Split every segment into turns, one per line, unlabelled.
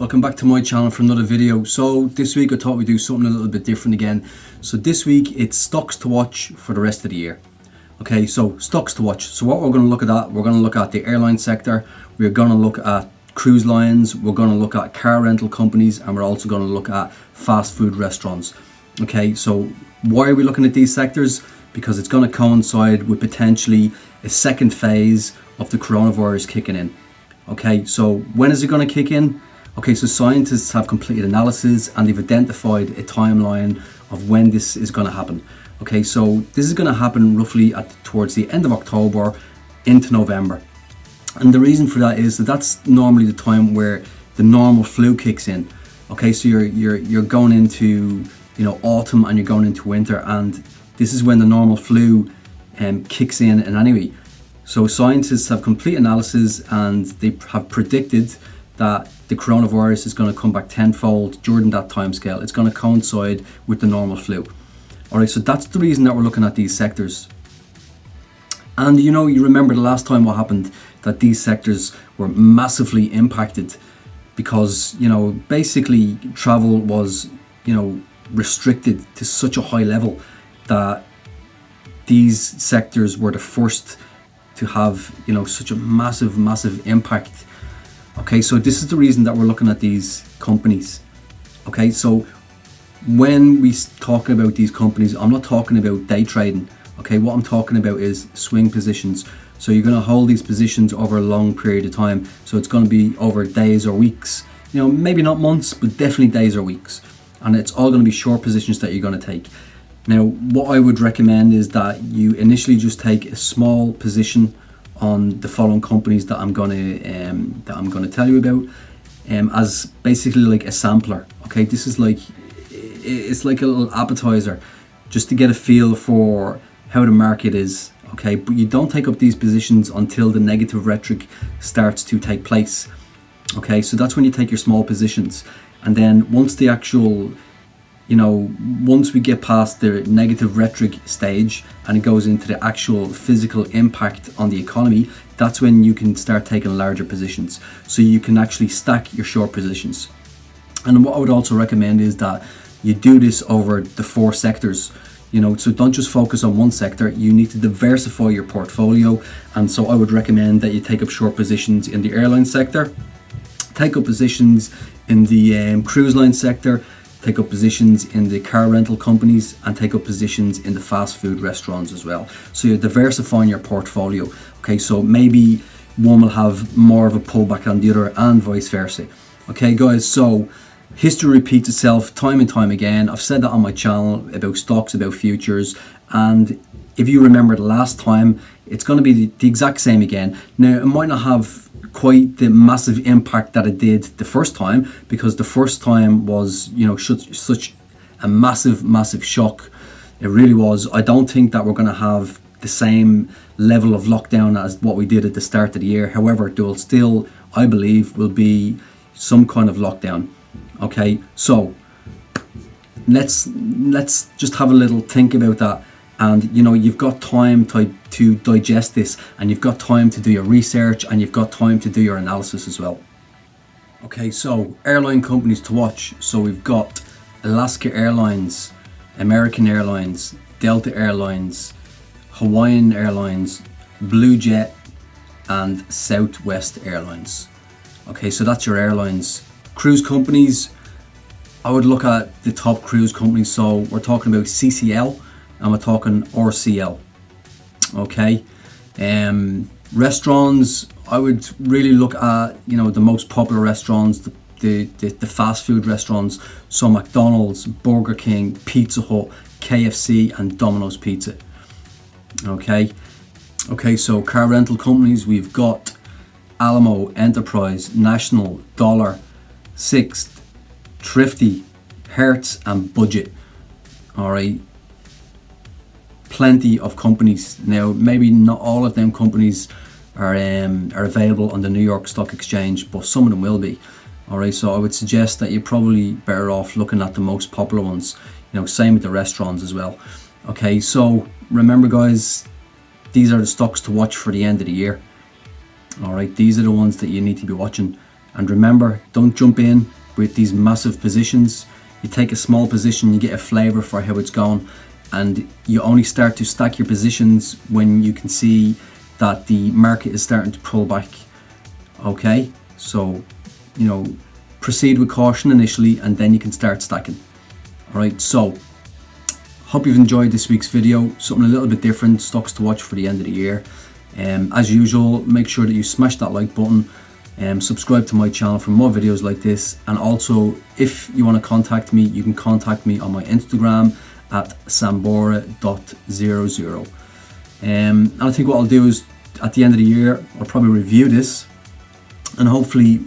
Welcome back to my channel for another video. So this week I thought we'd do something a little bit different again. So this week it's stocks to watch for the rest of the year. Okay, so stocks to watch. So what we're going to look at, we're going to look at the airline sector, we're going to look at cruise lines, we're going to look at car rental companies, and we're also going to look at fast food restaurants. Okay, so why are we looking at these sectors? Because it's going to coincide with potentially a second phase of the coronavirus kicking in. Okay, so when is it going to kick in? Okay, so scientists have completed analysis and they've identified a timeline of when this is going to happen. Okay, so this is going to happen roughly towards the end of October into November. And the reason for that is that that's normally the time where the normal flu kicks in. Okay, so you're going into, you know, autumn and you're going into winter, and this is when the normal flu kicks in. And anyway, so scientists have complete analysis and they have predicted that the coronavirus is going to come back tenfold during that time scale. It's going to coincide with the normal flu. All right, so that's the reason that we're looking at these sectors. And you know, you remember the last time what happened, that these sectors were massively impacted because, you know, basically travel was, you know, restricted to such a high level that these sectors were the first to have, you know, such a massive impact. Okay, so this is the reason that we're looking at these companies. Okay, so when we talk about these companies, I'm not talking about day trading. Okay, what I'm talking about is swing positions. So you're going to hold these positions over a long period of time. So it's going to be over days or weeks, you know, maybe not months, but definitely days or weeks. And it's all going to be short positions that you're going to take. Now, what I would recommend is that you initially just take a small position on the following companies that I'm gonna tell you about, as basically like a sampler. Okay, this is like, it's like a little appetizer, just to get a feel for how the market is. Okay, but you don't take up these positions until the negative rhetoric starts to take place. Okay, so that's when you take your small positions, and then once the actual, you know, once we get past the negative rhetoric stage and it goes into the actual physical impact on the economy, that's when you can start taking larger positions. So you can actually stack your short positions. And what I would also recommend is that you do this over the 4 sectors. You know, so don't just focus on one sector, you need to diversify your portfolio. And so I would recommend that you take up short positions in the airline sector, take up positions in the cruise line sector, take up positions in the car rental companies, and take up positions in the fast food restaurants as well. So you're diversifying your portfolio. Okay, so maybe one will have more of a pullback on the other and vice versa. Okay guys, so history repeats itself time and time again. I've said that on my channel about stocks, about futures, and if you remember the last time, it's going to be the exact same again. Now, it might not have quite the massive impact that it did the first time, because the first time was, you know, such a massive shock. It really was. I don't think that we're going to have the same level of lockdown as what we did at the start of the year. However, there will still, I believe, will be some kind of lockdown. Okay, so let's just have a little think about that. And you know, you've got time to digest this, and you've got time to do your research, and you've got time to do your analysis as well. Okay, so airline companies to watch. So we've got Alaska Airlines, American Airlines, Delta Airlines, Hawaiian Airlines, Blue Jet, and Southwest Airlines. Okay, so that's your airlines. Cruise companies, I would look at the top cruise companies. So we're talking about CCL, and we're talking RCL. Okay, restaurants, I would really look at, you know, the most popular restaurants, the fast food restaurants. So McDonald's, Burger King, Pizza Hut, KFC, and Domino's Pizza. Okay, so car rental companies, we've got Alamo, Enterprise, National, Dollar, Sixt, Thrifty, Hertz, and Budget. All right, plenty of companies. Now, maybe not all of them companies are available on the New York Stock Exchange, but some of them will be. All right, so I would suggest that you're probably better off looking at the most popular ones. You know, same with the restaurants as well. Okay, so remember guys, these are the stocks to watch for the end of the year. All right, these are the ones that you need to be watching. And remember, don't jump in with these massive positions. You take a small position, you get a flavor for how it's going, and you only start to stack your positions when you can see that the market is starting to pull back. Okay, so proceed with caution initially, and then you can start stacking. All right, so hope you've enjoyed this week's video, something a little bit different, stocks to watch for the end of the year. As usual, make sure that you smash that like button, subscribe to my channel for more videos like this, and also if you want to contact me, you can contact me on my Instagram at sambora.00. And I think what I'll do is at the end of the year I'll probably review this, and hopefully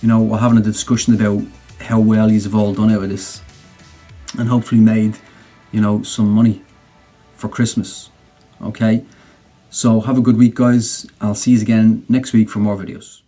we're having a discussion about how well you've all done out of this, and hopefully made some money for Christmas. Okay, so have a good week, guys. I'll see you again next week for more videos.